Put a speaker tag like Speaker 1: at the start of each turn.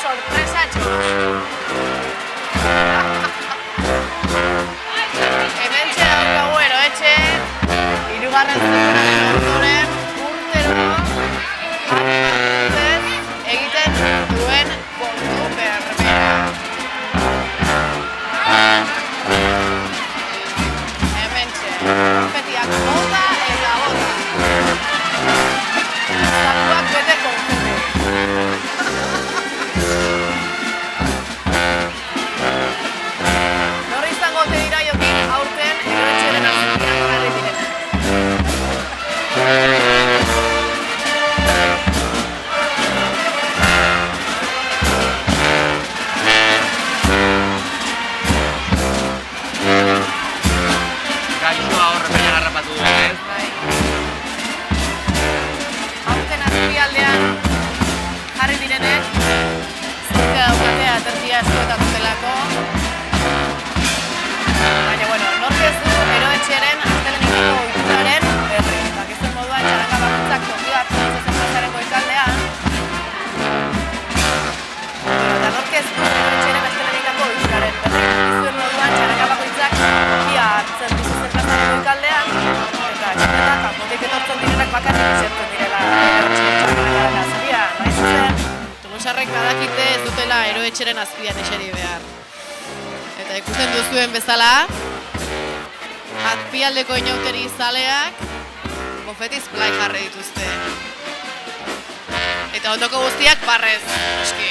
Speaker 1: sorpresatxo. Hementxe daukagu Eroetxen, hirugarren zerrenaren ondoren urtero hartzez egiten duen kontu berbera. Hementxe, konfetiak bota eta bota. Zakuak bete konfeti. Norri izango ote dira jokin aurten Eroetxeren azpian jarri direnak.
Speaker 2: Gaixoa horre baina harrapatu du, ez?
Speaker 1: Aurten azpialdean jarri direnek, zurka daukatea aterkia eskuetan dutelako. Baina, bueno, nork ez du Eroetxeren asteleheneko ohituraren berri. Dakizuen moduan, txaranga bakoitzak toki hartzen zezen plazaren goikaldean. Eta nork ez du Eroetxeren asteleheneko ohituraren berri. Dakizuen moduan, txaranga bakoitzak tokia hartzen zezen plazaren goikaldean. Eta txaranga kanpotik etortzen direnak bakarrik esertzen direla Eroetxeren txarangaren azpian. Nahi zuzen, tolosarrek badakite ez dutela Eroetxeren azpian eseri behar. Eta ikusten duzuen bezala, azpialdeko inauteri zaleak konfetiz blai jarri dituzte. Eta ondoko guztiak parrez, eski.